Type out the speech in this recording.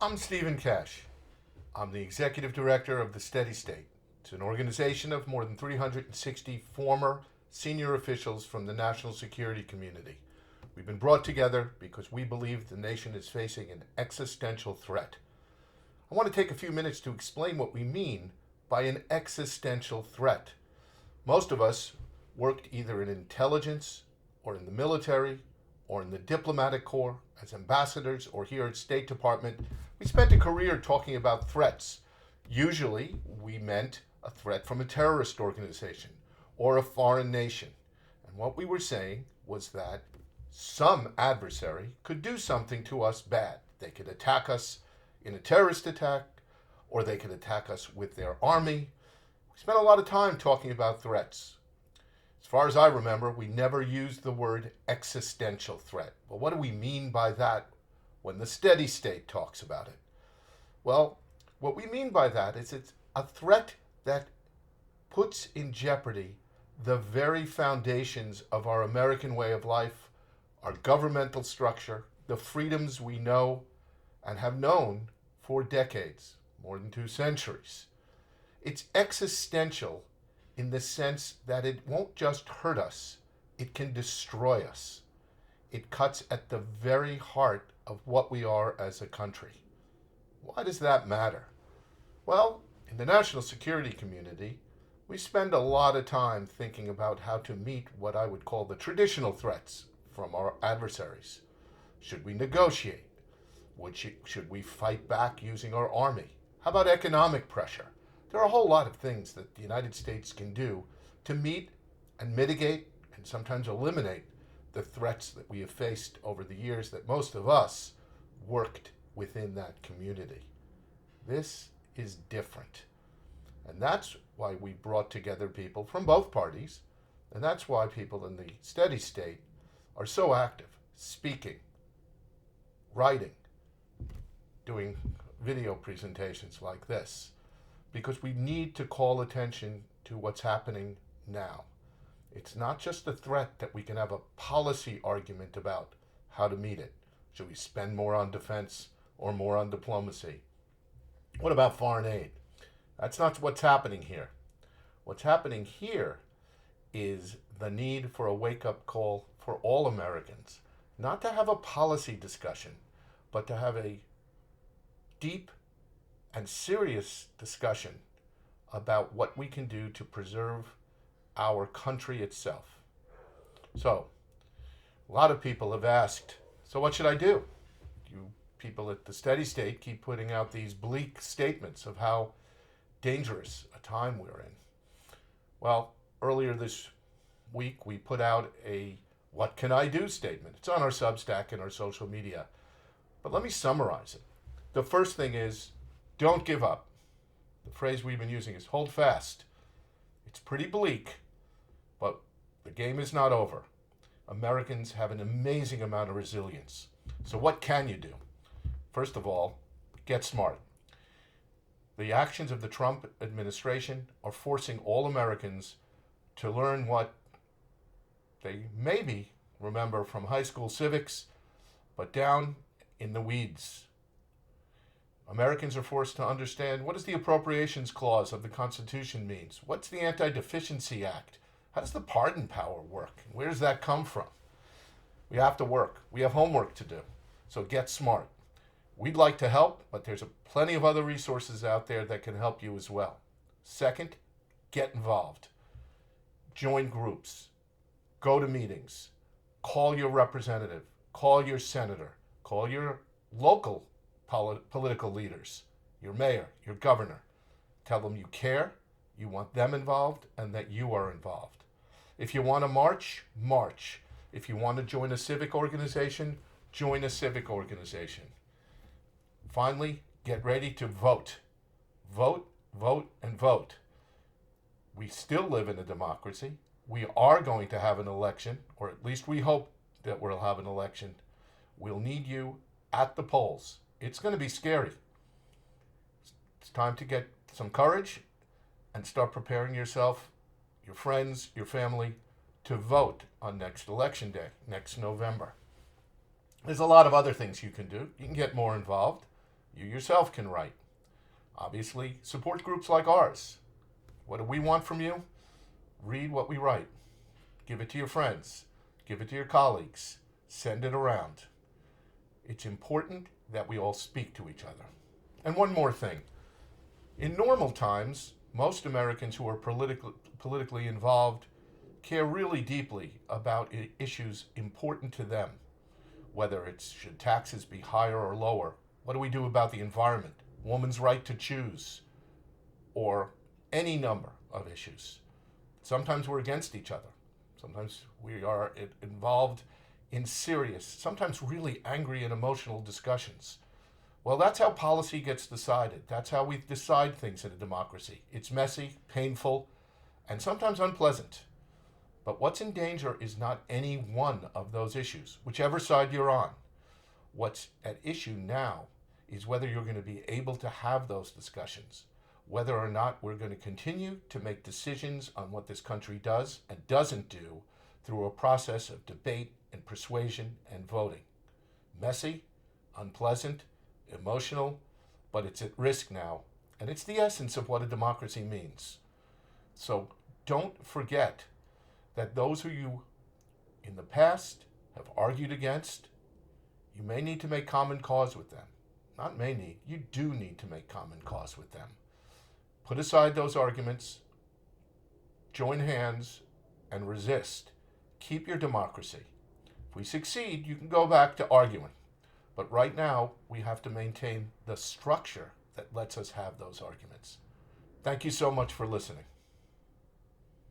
I'm Stephen Cash. I'm the executive director of the Steady State. It's an organization of more than 360 former senior officials from the national security community. We've been brought together because we believe the nation is facing an existential threat. I want to take a few minutes to explain what we mean by an existential threat. Most of us worked either in intelligence or in the military or in the diplomatic corps as ambassadors or here at State Department. We spent a career talking about threats. Usually, we meant a threat from a terrorist organization or a foreign nation. And what we were saying was that some adversary could do something to us bad. They could attack us in a terrorist attack, or they could attack us with their army. We spent a lot of time talking about threats. As far as I remember, we never used the word existential threat. Well, what do we mean by that when the steady state talks about it? Well, what we mean by that is it's a threat that puts in jeopardy the very foundations of our American way of life, our governmental structure, the freedoms we know and have known for decades, more than 2 centuries. It's existential in the sense that it won't just hurt us, it can destroy us. It cuts at the very heart of what we are as a country. Why does that matter? Well, in the national security community, we spend a lot of time thinking about how to meet what I would call the traditional threats from our adversaries. Should we negotiate? Should we fight back using our army? How about economic pressure? There are a whole lot of things that the United States can do to meet and mitigate and sometimes eliminate the threats that we have faced over the years that most of us worked within that community. This is different. And that's why we brought together people from both parties, and that's why people in the steady state are so active, speaking, writing, doing video presentations like this. Because we need to call attention to what's happening now. It's not just a threat that we can have a policy argument about how to meet it. Should we spend more on defense or more on diplomacy? What about foreign aid? That's not what's happening here. What's happening here is the need for a wake-up call for all Americans, not to have a policy discussion, but to have a deep and serious discussion about what we can do to preserve our country itself. So, a lot of people have asked, so what should I do? You people at the steady state keep putting out these bleak statements of how dangerous a time we're in. Well, earlier this week we put out a what can I do statement. It's on our Substack and our social media. But let me summarize it. The first thing is, don't give up. The phrase we've been using is hold fast. It's pretty bleak, but the game is not over. Americans have an amazing amount of resilience. So what can you do? First of all, get smart. The actions of the Trump administration are forcing all Americans to learn what they maybe remember from high school civics, but down in the weeds. Americans are forced to understand, what does the Appropriations Clause of the Constitution means? What's the Anti-Deficiency Act? How does the pardon power work? Where does that come from? We have to work. We have homework to do. So get smart. We'd like to help, but there's plenty of other resources out there that can help you as well. Second, get involved. Join groups. Go to meetings. Call your representative. Call your senator. Call your local political leaders, your mayor, your governor. Tell them you care, you want them involved, and that you are involved. If you want to march, march. If you want to join a civic organization, join a civic organization. Finally, get ready to vote. Vote, vote, and vote. We still live in a democracy. We are going to have an election, or at least we hope that we'll have an election. We'll need you at the polls. It's going to be scary. It's time to get some courage and start preparing yourself, your friends, your family, to vote on next election day, next November. There's a lot of other things you can do. You can get more involved. You yourself can write. Obviously, support groups like ours. What do we want from you? Read what we write. Give it to your friends. Give it to your colleagues. Send it around. It's important that we all speak to each other. And one more thing. In normal times, most Americans who are politically involved care really deeply about issues important to them. Whether it's should taxes be higher or lower, what do we do about the environment, woman's right to choose, or any number of issues. Sometimes we're against each other. Sometimes we are involved in serious, sometimes really angry and emotional discussions. Well, that's how policy gets decided. That's how we decide things in a democracy. It's messy, painful, and sometimes unpleasant. But what's in danger is not any one of those issues, whichever side you're on. What's at issue now is whether you're going to be able to have those discussions, whether or not we're going to continue to make decisions on what this country does and doesn't do through a process of debate and persuasion and voting. Messy, unpleasant, emotional, but it's at risk now, and it's the essence of what a democracy means. So don't forget that those who you in the past have argued against, you may need to make common cause with them. Not may need, you do need to make common cause with them. Put aside those arguments, join hands, and resist. Keep your democracy. If we succeed, you can go back to arguing. But right now, we have to maintain the structure that lets us have those arguments. Thank you so much for listening.